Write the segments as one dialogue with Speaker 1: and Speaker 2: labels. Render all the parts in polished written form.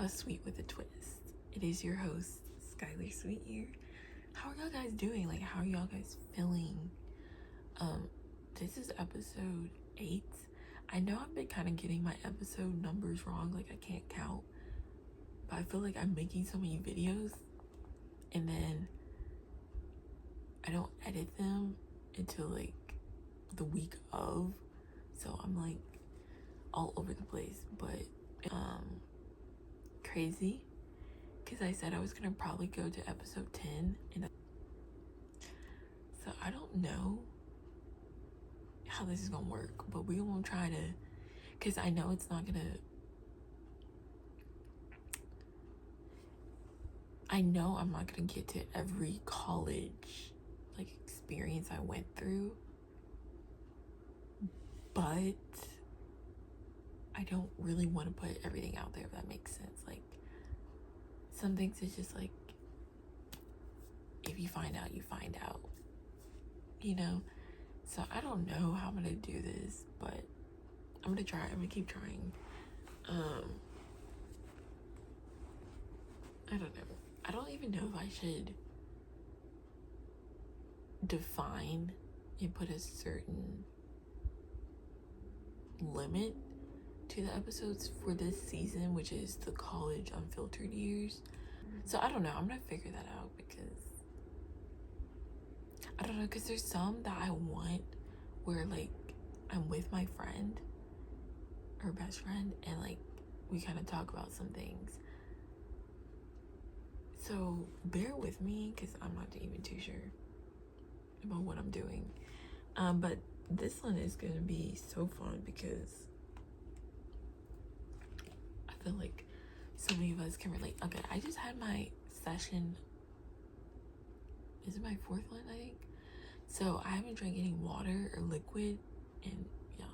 Speaker 1: A Sweet with a Twist. It is your host, Skylar Sweet here. How are y'all guys doing? Like, how are y'all guys feeling? This is episode 8. I know I've been kind of getting my episode numbers wrong, like I can't count, but I feel like I'm making so many videos and then I don't edit them until like the week of, so I'm like all over the place. But crazy because I said I was gonna probably go to episode 10, and so I don't know how this is gonna work, but we're gonna try to, because I know it's not gonna, I know I'm not gonna get to every college like experience I went through, but I don't really want to put everything out there, if that makes sense. Like, some things is just like, if you find out, you find out, you know? So I don't know how I'm gonna do this, but I'm gonna try. I'm gonna keep trying. I don't know. I don't even know if I should define and put a certain limit to the episodes for this season, which is the college unfiltered years. So I don't know. I'm gonna figure that out because I don't know, because there's some that I want where like I'm with my friend or best friend and like we kind of talk about some things. So bear with me because I'm not even too sure about what I'm doing. But this one is gonna be so fun because I feel like so many of us can relate. Okay, I just had my session. Is it my 4th one, I think? So I haven't drank any water or liquid, and yeah,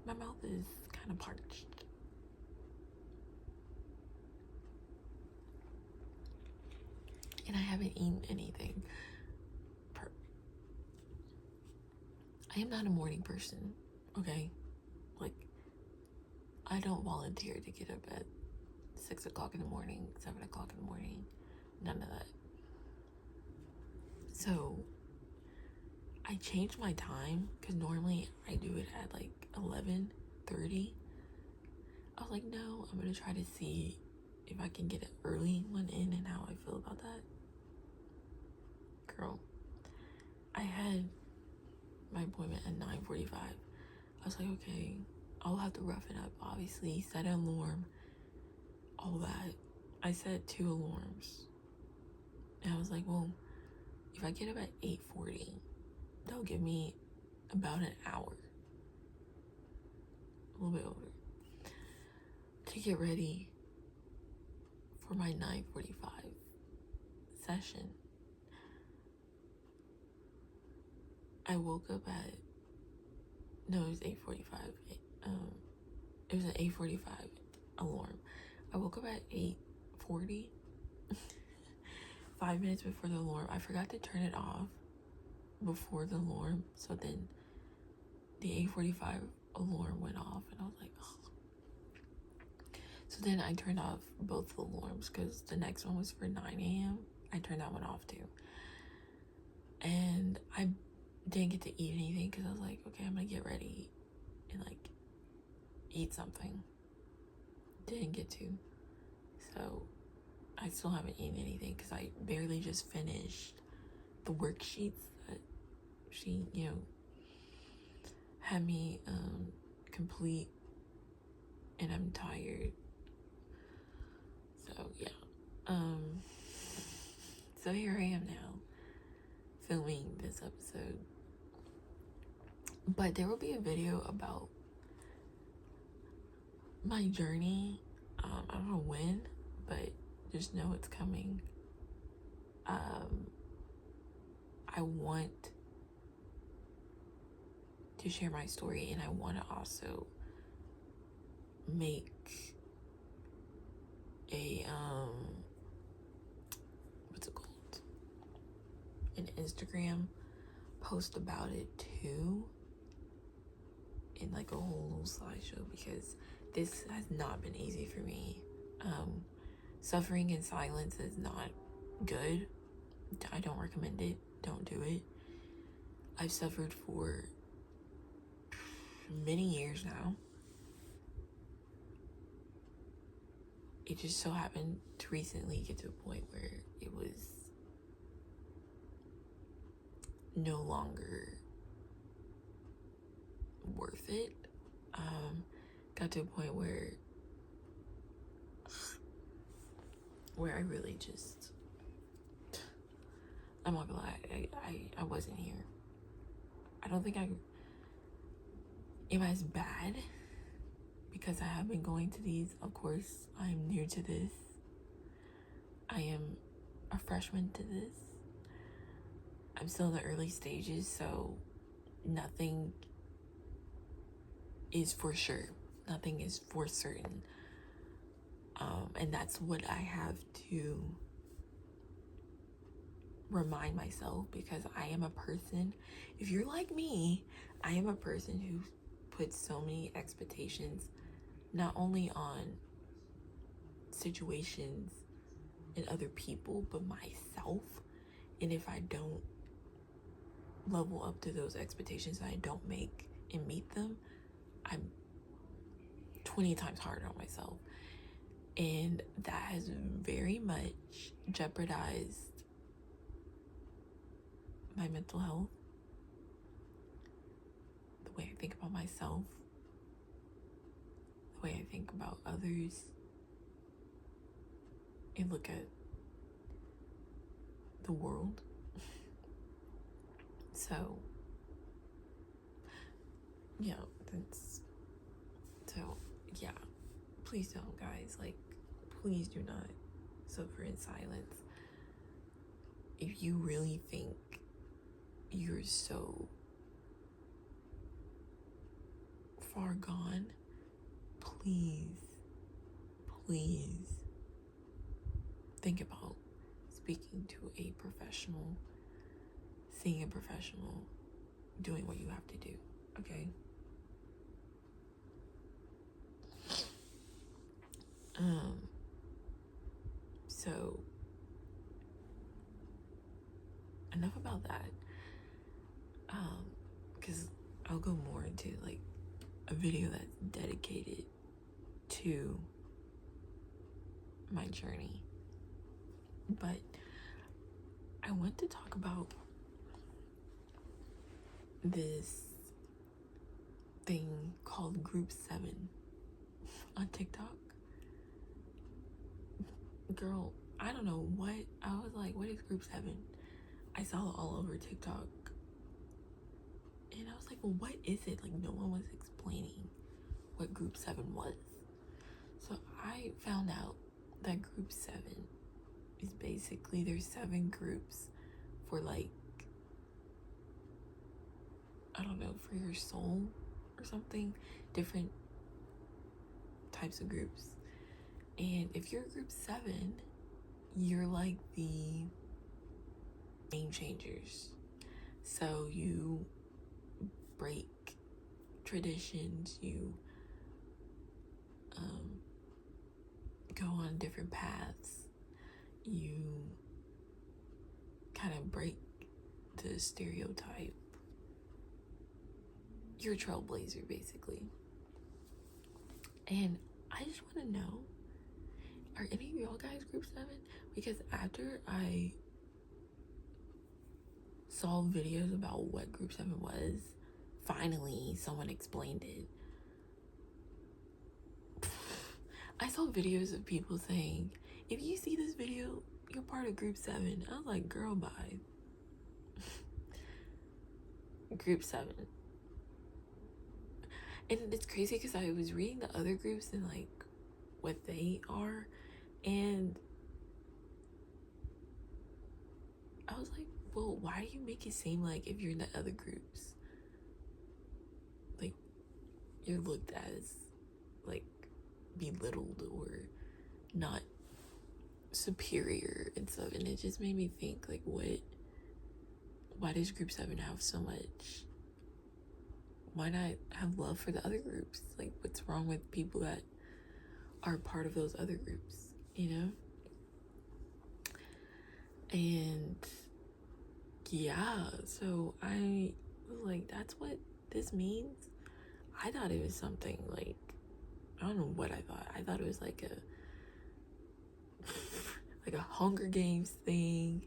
Speaker 1: my mouth is kind of parched. And I haven't eaten anything. I am not a morning person, okay? Like, I don't volunteer to get up at 6 o'clock in the morning, 7 o'clock in the morning, none of that. So I changed my time because normally I do it at like 11:30. I was like, no, I'm gonna try to see if I can get an early one in and how I feel about that. Girl, I had my appointment at 9:45. I was like, okay, I'll have to rough it up, obviously, set an alarm, all that. I set 2 alarms. And I was like, well, if I get up at 8:40, that'll give me about an hour, a little bit over, to get ready for my 9:45 session. I woke up at, no, it was 8:45. It was an 8:45 alarm. I woke up at 8:40, 5 minutes before the alarm. I forgot to turn it off before the alarm, so then the 8:45 alarm went off, and I was like, oh. So then I turned off both the alarms because the next one was for 9 a.m. I turned that one off too. And I didn't get to eat anything because I was like, okay, I'm gonna get ready and like eat something. Didn't get to. So I still haven't eaten anything because I barely just finished the worksheets that she, had me complete, and I'm tired. So yeah. So here I am now filming this episode. But there will be a video about my journey. I don't know when, but just know it's coming. I want to share my story, and I want to also make a what's it called, an Instagram post about it too, in like a whole little slideshow, because this has not been easy for me. Suffering in silence is not good. I don't recommend it. Don't do it. I've suffered for many years now. It just so happened to recently get to a point where it was no longer worth it. Got to a point where I really just, I'm not gonna lie, I wasn't here. I don't think am as bad because I have been going to these. Of course, I'm new to this. I am a freshman to this. I'm still in the early stages, so nothing is for sure. Nothing is for certain. And that's what I have to remind myself, because I am a person, if you're like me, I am a person who puts so many expectations, not only on situations and other people, but myself. And if I don't level up to those expectations, I don't make and meet them, I'm 20 times harder on myself. And that has very much jeopardized my mental health, the way I think about myself, the way I think about others, and look at the world. So, yeah, please don't, guys. Like, please do not suffer in silence. If you really think you're so far gone, please think about speaking to a professional, seeing a professional, doing what you have to do, okay? So enough about that. Because I'll go more into like a video that's dedicated to my journey. But I want to talk about this thing called Group 7 on TikTok. Girl, I don't know what, I was like, what is Group 7? I saw it all over TikTok. And I was like, well, what is it? Like, no one was explaining what Group 7 was. So I found out that Group 7 is basically, there's 7 groups for like, I don't know, for your soul or something. Different types of groups. And if you're Group 7, you're like the game changers. So you break traditions, you go on different paths, you kind of break the stereotype. You're a trailblazer, basically. And I just want to know, are any of y'all guys Group 7? Because after I saw videos about what Group 7 was, finally someone explained it. I saw videos of people saying, if you see this video, you're part of Group 7. I was like, girl, bye. Group 7. And it's crazy because I was reading the other groups and like what they are, and I was like, well, why do you make it seem like if you're in the other groups, like, you're looked as like belittled or not superior and stuff? And it just made me think, like, why does Group 7 have so much why not have love for the other groups? Like, what's wrong with people that are part of those other groups, you know? And yeah, so I was like, that's what this means? I thought it was something like, I don't know what I thought. I thought it was like a Hunger Games thing,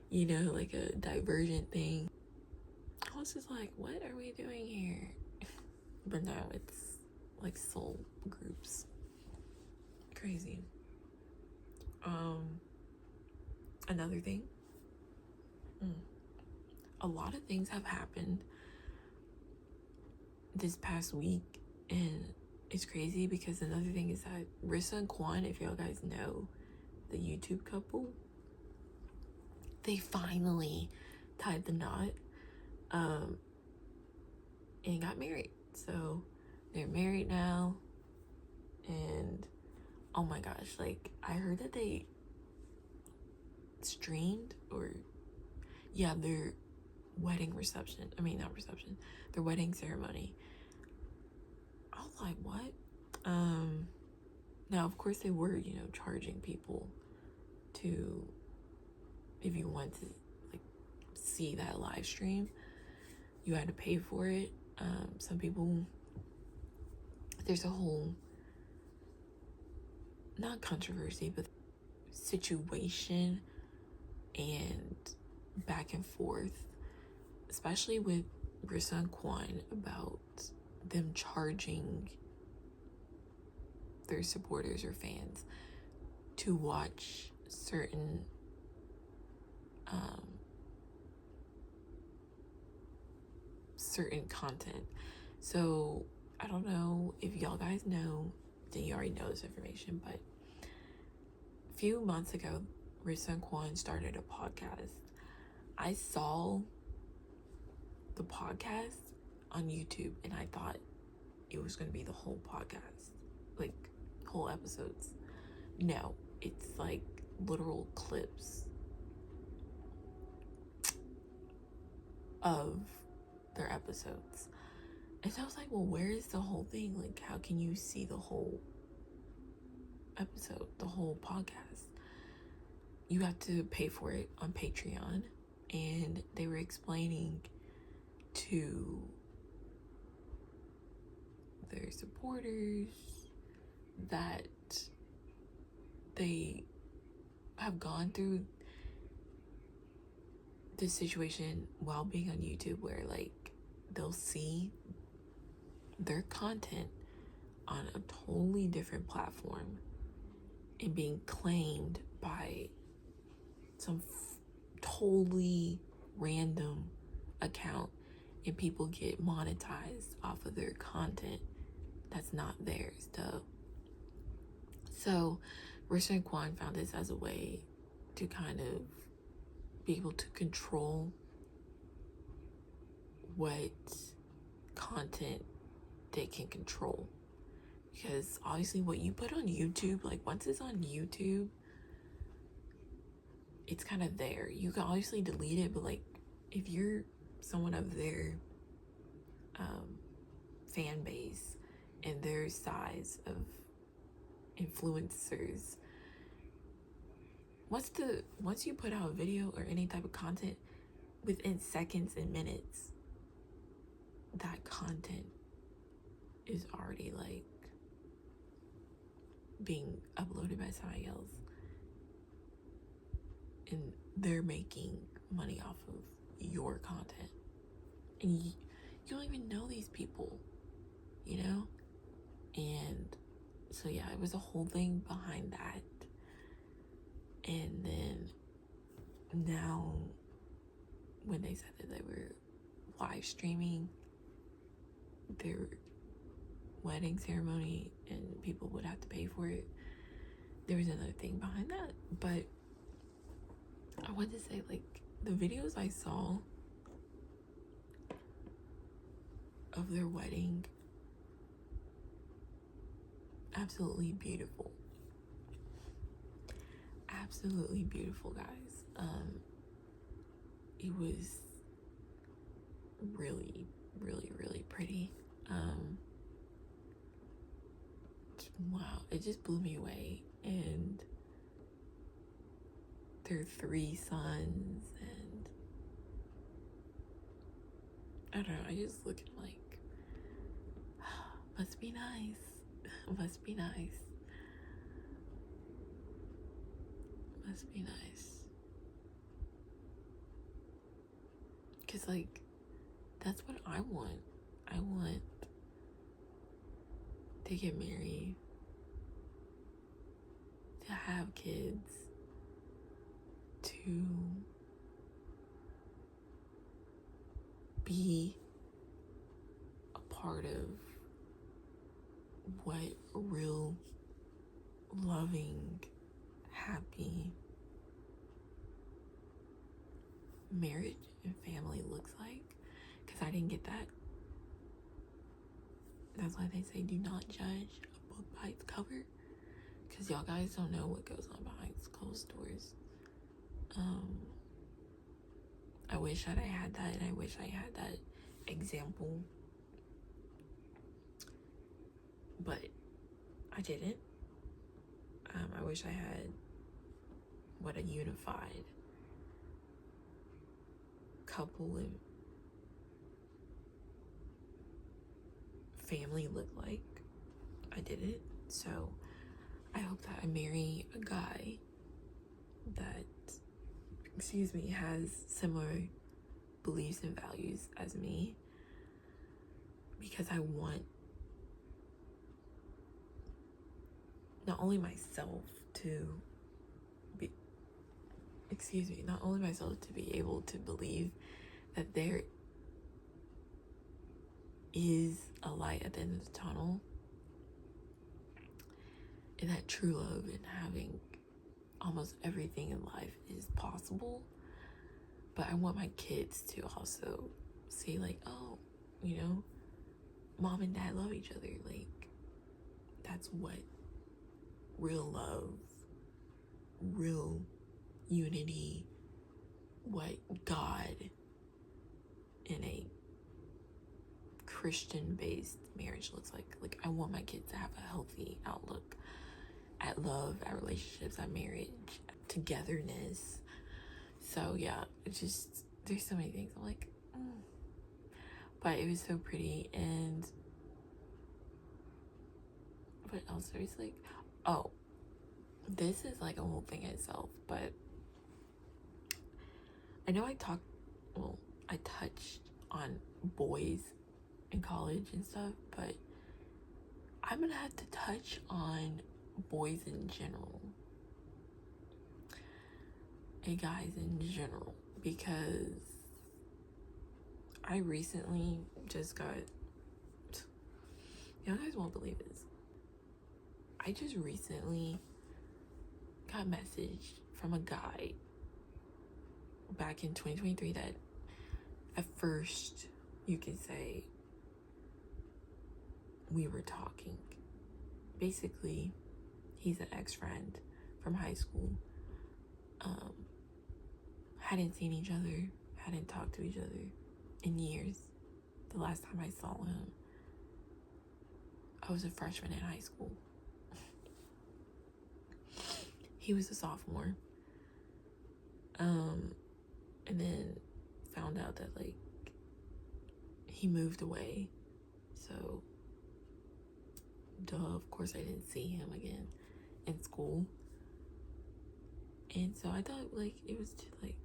Speaker 1: you know, like a Divergent thing. I was just like, what are we doing here? But now it's like soul groups. Crazy. Another thing. A lot of things have happened this past week, and it's crazy because another thing is that Rissa and Quan, if y'all guys know, the YouTube couple, they finally tied the knot and got married. So they're married now, and oh my gosh, like I heard that they streamed their wedding reception. I mean, not reception, their wedding ceremony. I was like, what? Now of course they were, you know, charging people to, if you want to like see that live stream, you had to pay for it. Some people, there's a whole, not controversy, but situation and back and forth, especially with Rissa and Quan, about them charging their supporters or fans to watch certain content. So I don't know if y'all guys know, then you already know this information, but a few months ago, Rissa and Quan started a podcast. I saw the podcast on YouTube and I thought it was going to be the whole podcast, like whole episodes. No, it's like literal clips of their episodes. And so I was like, well, where is the whole thing? Like, how can you see the whole episode, the whole podcast? You have to pay for it on Patreon. And they were explaining to their supporters that they have gone through this situation while being on YouTube where like they'll see their content on a totally different platform and being claimed by some totally random account, and people get monetized off of their content that's not theirs, though. So Rissa and Quan found this as a way to kind of be able to control what content they can control, because obviously what you put on YouTube, like once it's on YouTube, it's kind of there. You can obviously delete it, but like if you're someone of their fan base and their size of influencers, once you put out a video or any type of content, within seconds and minutes, that content is already like being uploaded by somebody else, and they're making money off of your content, and you don't even know these people, you know? And so yeah, it was a whole thing behind that. And then now when they said that they were live streaming their wedding ceremony and people would have to pay for it, there was another thing behind that. But I want to say, like, the videos I saw of their wedding, absolutely beautiful. Absolutely beautiful, guys. It was really really, really pretty. Wow, it just blew me away. And their 3 sons, and I don't know, I just look at them like, must be nice. Must be nice. Must be nice. Because, like, that's what I want. I want to get married, to have kids, to be a part of what real, loving, happy marriage and family looks like. Because I didn't get that. That's why they say do not judge a book by its cover. Because y'all guys don't know what goes on behind closed doors. I wish that I had that, and I wish I had that example. But I didn't. I wish I had what a unified couple and family looked like. I didn't. So I hope that I marry a guy that, has similar beliefs and values as me, because I want not only myself to be able to believe that there is a light at the end of the tunnel, and that true love and having almost everything in life is possible. But I want my kids to also see, like, oh, mom and dad love each other. Like, that's what real love, real unity, what God in a Christian-based marriage looks like. Like, I want my kids to have a healthy outlook at love, at relationships, at marriage, at togetherness. So yeah, it's just, there's so many things I'm like, but it was so pretty. And what else? There's like, oh, this is like a whole thing in itself, but I know I touched on boys in college and stuff, but I'm gonna have to touch on boys in general and guys in general, because I recently just got, you guys won't believe this, I just recently got a message from a guy back in 2023 that at first you could say we were talking. Basically, he's an ex-friend from high school. Hadn't seen each other, hadn't talked to each other in years. The last time I saw him, I was a freshman in high school. He was a sophomore. And then found out that, like, he moved away. So, of course I didn't see him again in school. And so I thought, like, it was to, like,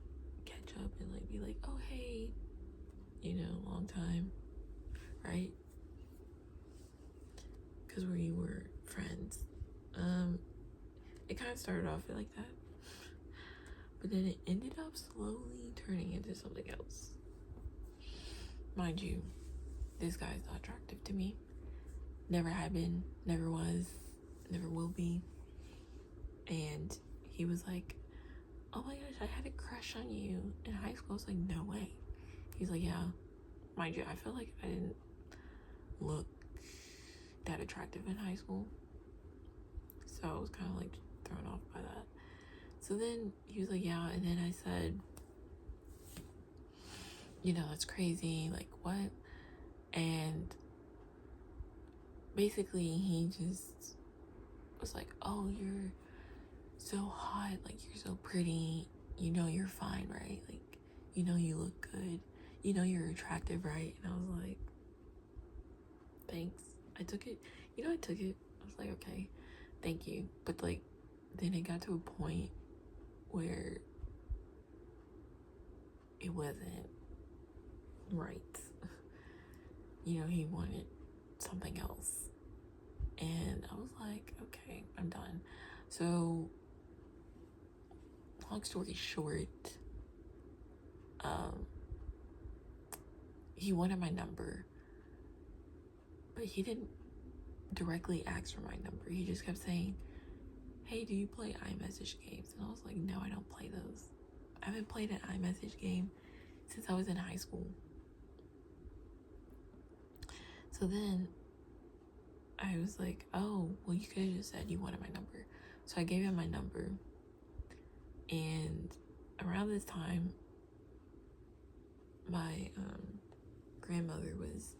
Speaker 1: catch up and, like, be like, oh, hey, long time, right? Because we were friends. It kind of started off like that, but then it ended up slowly turning into something else. Mind you, this guy's not attractive to me. Never had been, never was, never will be. And he was like, oh my gosh, I had a crush on you in high school. I was like, no way. He's like, yeah. Mind you, I feel like I didn't look that attractive in high school. So I was kind of like thrown off by that. So then he was like, yeah. And then I said, that's crazy. Like, what? And basically he just was like, oh, you're so hot, like you're so pretty, you know you're fine, right? Like, you know you look good, you know you're attractive, right? And I was like, thanks. I took it. I took it. I was like, okay, thank you. But like, then it got to a point where it wasn't right. He wanted something else. And I was like, okay, I'm done. So, long story short, he wanted my number, but he didn't directly ask for my number. He just kept saying, hey, do you play iMessage games? And I was like, no, I don't play those. I haven't played an iMessage game since I was in high school. So then I was like, oh, well, you could have just said you wanted my number. So I gave him my number. And around this time, my grandmother was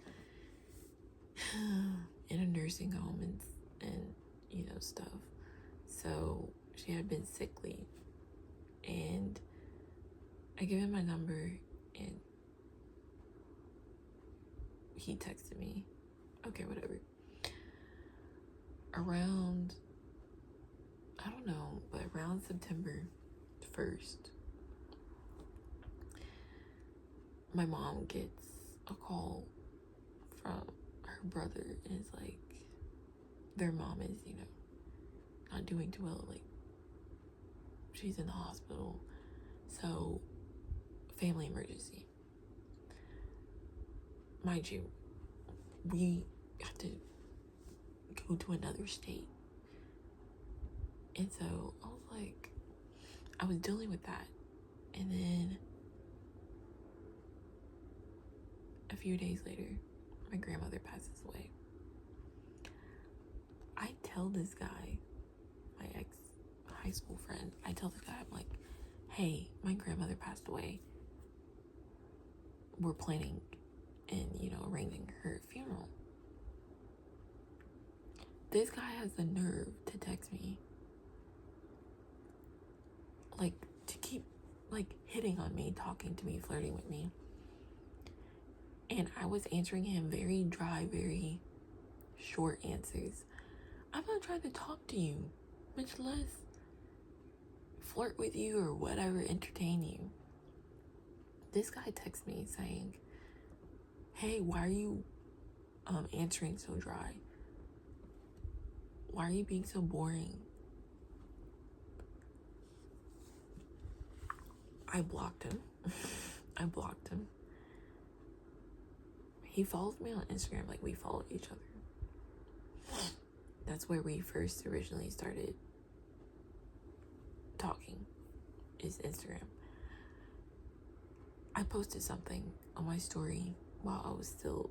Speaker 1: in a nursing home and stuff. So she had been sickly. And I gave him my number, and he texted me. Okay, whatever. Around, I don't know, but around September 1st, my mom gets a call from her brother, and it's like, their mom is, not doing too well. Like, she's in the hospital. So, family emergency. Mind you, we have to go to another state. And so I was like, I was dealing with that. And then a few days later, my grandmother passes away. I tell this guy, my ex-high school friend, I'm like, hey, my grandmother passed away. We're planning and, arranging her funeral. This guy has the nerve to text me. Like, to keep, hitting on me, talking to me, flirting with me. And I was answering him very dry, very short answers. I'm not trying to talk to you, much less flirt with you or whatever, entertain you. This guy texts me saying, hey, why are you answering so dry? Why are you being so boring? I blocked him. He follows me on Instagram, like we followed each other. That's where we first originally started talking, is Instagram. I posted something on my story while I was still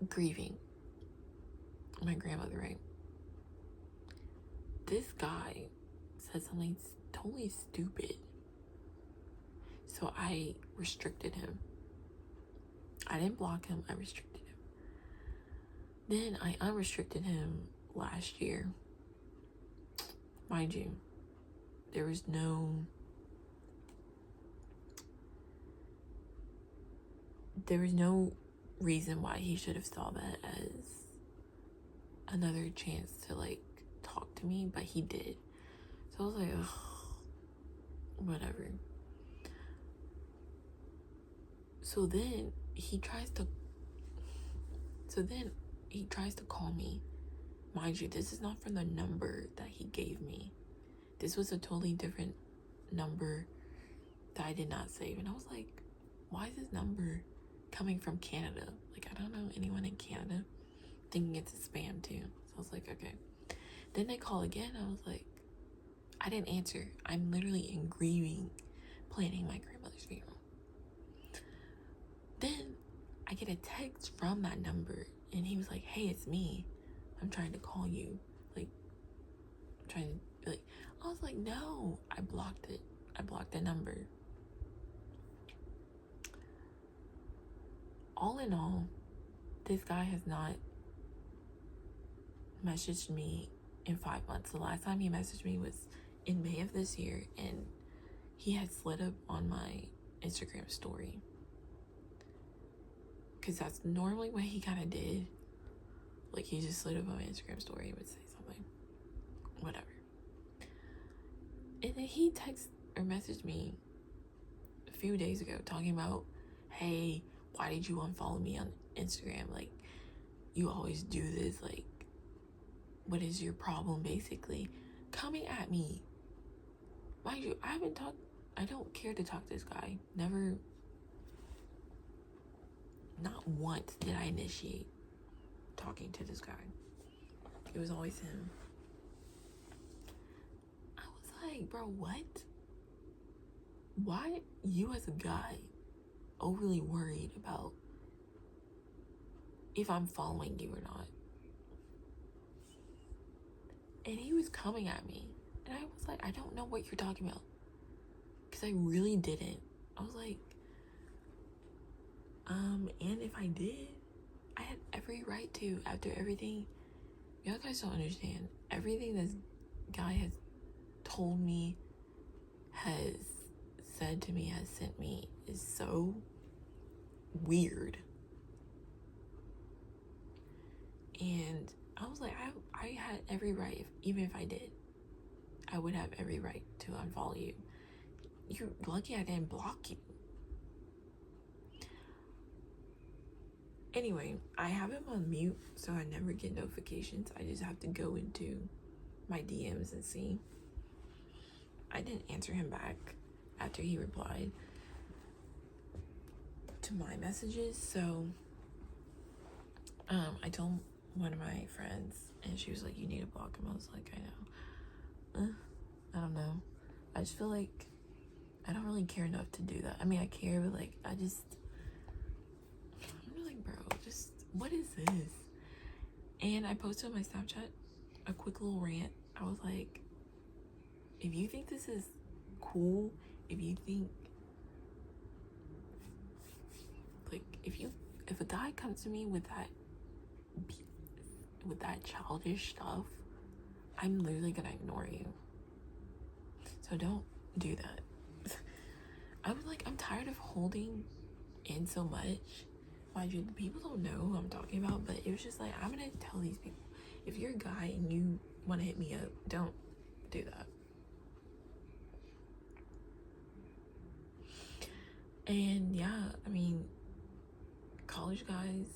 Speaker 1: grieving my grandmother, right? This guy said something totally stupid. So I restricted him. I didn't block him, I restricted him. Then I unrestricted him last year. Mind you, there was no reason why he should have saw that as another chance to talk to me, but he did. So I was like, ugh, whatever. So then he tries to call me. Mind you, this is not from the number that he gave me. This was a totally different number that I did not save. And I was like, why is this number coming from Canada? I don't know anyone in Canada. Thinking it's a spam too. So I was like, okay. Then they call again. I was like, I didn't answer. I'm literally in grieving, planning my grandmother's funeral. Then I get a text from that number, and he was like, hey, it's me. I'm trying to call you. I was like, no, I blocked it. I blocked the number. all in all, this guy has not messaged me in 5 months. The last time he messaged me was in May of this year, and he had slid up on my Instagram story. Because that's normally what he kind of did. Like, he just slid up on my Instagram story and would say something. Whatever. And then he texted or messaged me a few days ago talking about, hey, why did you unfollow me on Instagram? Like, you always do this. Like, what is your problem, basically? Coming at me. Mind you, I don't care to talk to this guy. Never, not once did I initiate talking to this guy. It was always him. I was like, bro, what? Why you as a guy overly worried about if I'm following you or not? And he was coming at me. And I was like, I don't know what you're talking about. Because I really didn't. I was like, and if I did, I had every right to, after everything. Y'all guys don't understand. Everything this guy has told me, has said to me, has sent me, is so weird. And I was like, I had every right, even if I did, I would have every right to unfollow you. You're lucky I didn't block you. Anyway, I have him on mute, so I never get notifications. I just have to go into my DMs and see. I didn't answer him back after he replied to my messages, so I told one of my friends, and she was like, you need to block him. I was like, I know. I don't know. I just feel like I don't really care enough to do that. I mean, I care, but like, I'm just like, bro, just, what is this? And I posted on my Snapchat a quick little rant. I was like, if you think this is cool, if you think, like, if a guy comes to me with that childish stuff, I'm literally gonna ignore you. So don't do that. I'm tired of holding in so much. Mind you, the people don't know who I'm talking about, but it was just like, I'm gonna tell these people, if you're a guy and you want to hit me up, don't do that. And yeah, I mean, college guys,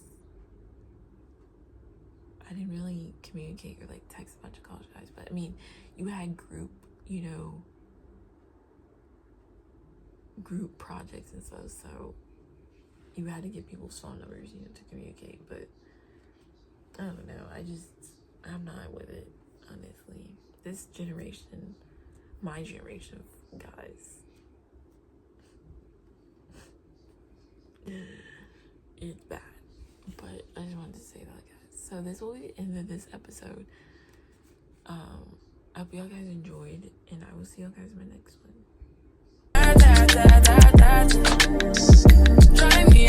Speaker 1: I didn't really communicate or like text a bunch of college guys, but I mean, you had group projects and stuff, so you had to get people's phone numbers, to communicate. But I don't know, I'm not with it, honestly. This generation, my generation of guys, it's bad. But I just wanted to say that, guys. So this will be the end of this episode. I hope y'all guys enjoyed, and I will see y'all guys in my next one. Try me